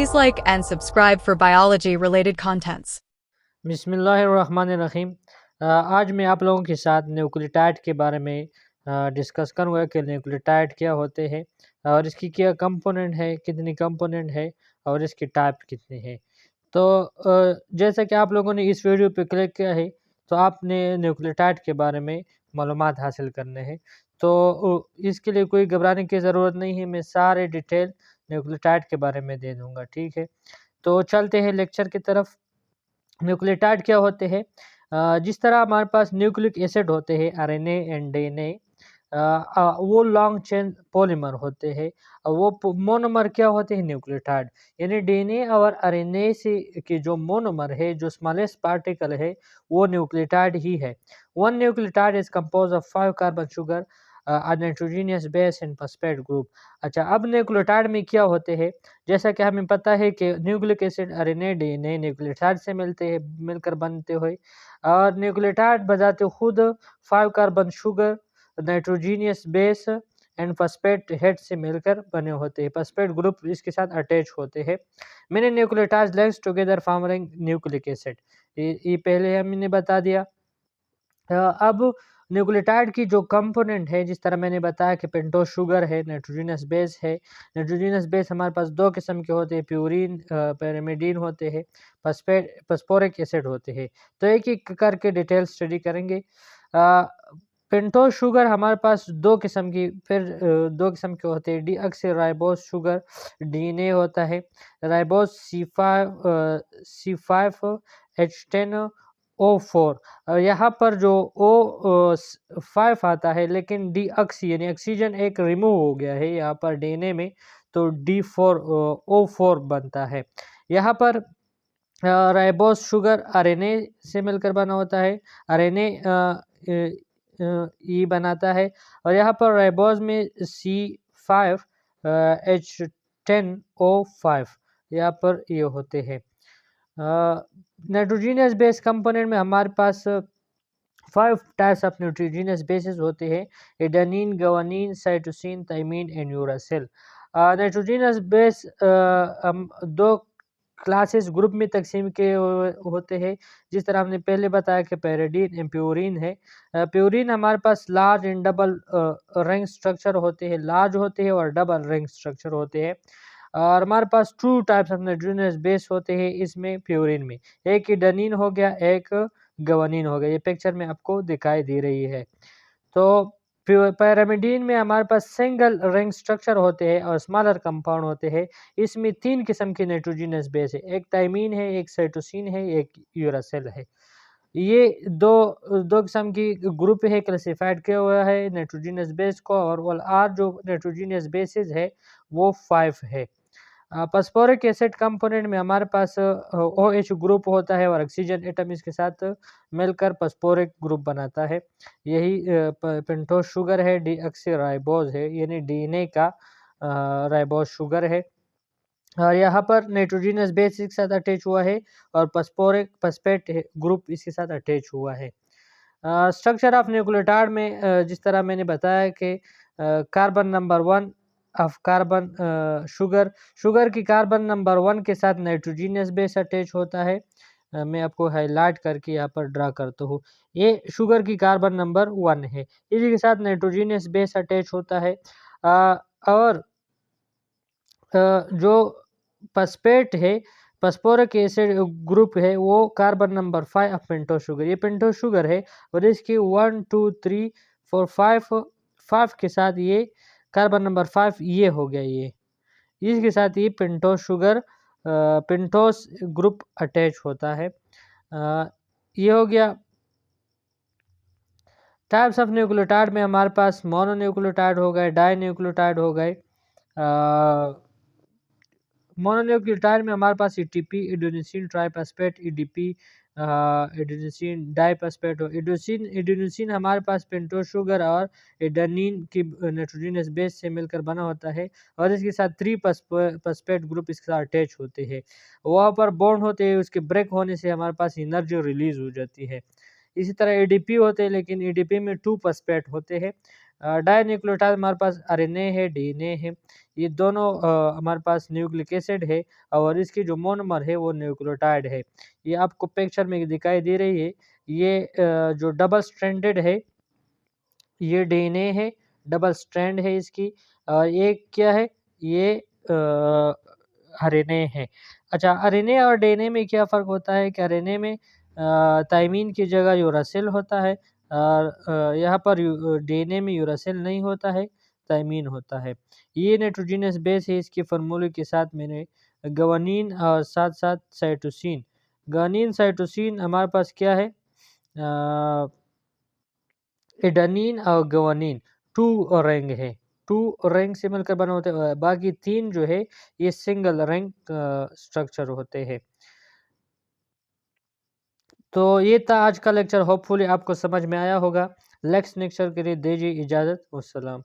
Please like and subscribe for biology related contents. बिस्मिल्लाहिर्रहमानिर्रहीम। आज मैं आप लोगों के साथ न्यूक्लियोटाइड के बारे में डिस्कस करूँगा कि न्यूक्लियोटाइड क्या होते हैं और इसकी क्या कंपोनेंट है, कितनी कंपोनेंट है और इसके टाइप कितने हैं। तो जैसा कि आप लोगों ने इस वीडियो पे क्लिक किया है तो आपने न्यूक्लियोटाइड के बारे में मालूमात हासिल करने हैं। तो इसके लिए कोई घबराने की ज़रूरत नहीं है, मैं सारे डिटेल न्यूक्लियोटाइड के बारे में दे दूँगा, ठीक है। तो चलते हैं लेक्चर की तरफ। न्यूक्लियोटाइड क्या होते हैं? जिस तरह हमारे पास न्यूक्लिक एसिड होते हैं आरएनए एंड डीएनए, वो लॉन्ग चेन पॉलीमर होते हैं। वो मोनोमर क्या होते हैं? न्यूक्लियोटाइड। यानी डीएनए और आरएनए से के जो मोनोमर है, जो स्मॉलेस्ट पार्टिकल है, वो न्यूक्लियोटाइड ही है। One nucleotide is compose of 5 carbon sugar, nitrogenous base and phosphate group. अच्छा, अब न्यूक्लियोटाइड में क्या होते हैं? जैसा कि हमें पता है कि nucleic acid RNA DNA nucleotide से मिलते हैं, मिलकर बनते हुए, और न्यूक्लियोटाइड बजाते खुद 5 carbon sugar, nitrogenous base and phosphate head से मिलकर बने होते हैं। फॉस्फेट ग्रुप इसके साथ अटैच होते हैं। मैंने nucleotides links together forming nucleic acid, ये पहले हमने बता दिया। अब न्यूक्लियोटाइड की जो कंपोनेंट है, जिस तरह मैंने बताया कि पेंटोस शुगर है, नाइट्रोजनस बेस है। नाइट्रोजनस बेस हमारे पास दो किस्म के होते हैं, प्यूरिन पैरामिडीन होते हैं, फॉस्फोरिक एसिड होते हैं। तो एक एक करके डिटेल स्टडी करेंगे। पेंटोस शुगर हमारे पास दो किस्म की, फिर दो किस्म के होते हैं। डीऑक्सी राइबोस शुगर डीएनए होता है, राइबोस C5H10O4। यहाँ पर जो O5 आता है, लेकिन डीऑक्सी यानी ऑक्सीजन एक रिमूव हो गया है यहाँ पर डीएनए में, तो D4O4 बनता है। यहाँ पर राइबोस शुगर आरएनए से मिलकर बना होता है, आरएनए ई बनाता है, और यहाँ पर राइबोस में C5H10O5 यहाँ पर ये होते हैं। नाइट्रोजनियस बेस कंपोनेंट में हमारे पास 5 टाइप्स ऑफ नाइट्रोजनियस बेसिस होते हैं: adenine, guanine, cytosine, thymine and uracil. Nitrogenous base हम दो क्लासेस ग्रुप में तकसीम के होते हैं। जिस तरह हमने पहले बताया कि पैराडीन एंड प्यूरिन है। प्यूरिन हमारे पास large and double ring structure होते हैं, लार्ज होते हैं और डबल रिंग स्ट्रक्चर होते हैं। और हमारे पास 2 टाइप्स ऑफ नाइट्रोजनियस बेस होते हैं इसमें, प्यूरिन में। एक एडेनिन हो गया, एक ग्वानिन हो गया। ये पिक्चर में आपको दिखाई दे रही है। तो पैरामिडीन में हमारे पास सिंगल रिंग स्ट्रक्चर होते हैं और स्मॉलर कंपाउंड होते हैं। इसमें 3 किस्म की नाइट्रोजनस बेस है, एक थाइमिन है, एक साइटोसिन है, एक यूरासिल है। ये दो किस्म की ग्रुप है, क्लासिफाइड किया हुआ है नाइट्रोजनस बेस को, और आर जो नाइट्रोजनस बेसिस है वो 5 है। फॉस्फोरिक एसिड कंपोनेंट में हमारे पास OH ग्रुप होता है और ऑक्सीजन एटम इसके साथ मिलकर फॉस्फोरिक ग्रुप बनाता है। यही पेंटोस शुगर है, डीऑक्सी राइबोज है, यानी डीएनए का राइबोज शुगर है। और यहाँ पर नाइट्रोजनस बेस के साथ अटैच हुआ है और फॉस्फेट ग्रुप इसके साथ अटैच हुआ है। स्ट्रक्चर ऑफ न्यूक्लियोटाइड में जिस तरह मैंने बताया कि carbon number 1 of carbon sugar की कार्बन नंबर 1 के साथ नाइट्रोजनियस बेस अटैच होता है। मैं आपको हाईलाइट करके यहाँ पर ड्रा करता हूँ। ये शुगर की कार्बन नंबर 1 है, इसी के साथ नाइट्रोजनियस बेस अटैच होता है। और जो फॉस्फेट है, फॉस्फोरिक एसिड ग्रुप है, वो carbon number 5 of pentose sugar, ये पेंटोस शुगर है, और इसकी 1 2 3 4 5 के साथ ये कार्बन नंबर 5 ये हो गया, ये इसके साथ ये pentose sugar pentose group attach होता है। ये हो गया। टाइप्स ऑफ न्यूक्लियोटाइड में हमारे पास मोनोन्यूक्लियोटाइड हो गए, डाई न्यूक्लियोटाइड हो गए। मोनोन्यूक्लियोटाइड में हमारे पास ATP, adenosine triphosphate, ADP, adenosine diphosphate हो। एडेनोसिन हमारे पास पेंटोस शुगर और एडेनिन की नाइट्रोजनस बेस से मिलकर बना होता है, और इसके साथ 3 फॉस्फेट ग्रुप इसके साथ अटैच होते हैं। वहाँ पर बॉन्ड होते हैं, उसके ब्रेक होने से हमारे पास एनर्जी रिलीज हो जाती है। इसी तरह एडीपी होते हैं, लेकिन एडीपी में 2 फॉस्फेट होते हैं। डाई न्यूक्लियोटाइड हमारे पास आरएनए है, डीएनए है, ये दोनों हमारे पास न्यूक्लिक एसिड है और इसकी जो मोनोमर है वो न्यूक्लियोटाइड है। ये आपको पिक्चर में दिखाई दे रही है। ये जो डबल स्ट्रैंडेड है, ये डीएनए है, डबल स्ट्रैंड है इसकी, और एक क्या है, ये आरएनए है। अच्छा, आरएनए और डीएनए में क्या फ़र्क होता है कि आरएनए में थायमीन की जगह यूरासिल होता है और यहाँ पर डीएनए में यूरासिल नहीं होता है, थायमीन होता है। ये नाइट्रोजनस बेस है, इसके फार्मूले के साथ मैंने ग्वानिन और साथ-साथ साइटोसिन। ग्वानिन, साइटोसिन हमारे पास क्या है, एडेनिन और ग्वानिन 2 रिंग है, 2 रिंग से मिलकर बने होते हैं, बाकी 3 जो है ये सिंगल रिंग स्ट्रक्चर होते हैं। तो ये था आज का लेक्चर, होपफुली आपको समझ में आया होगा। नेक्स्ट लेक्चर के लिए दीजिए इजाज़त। वस्सलाम।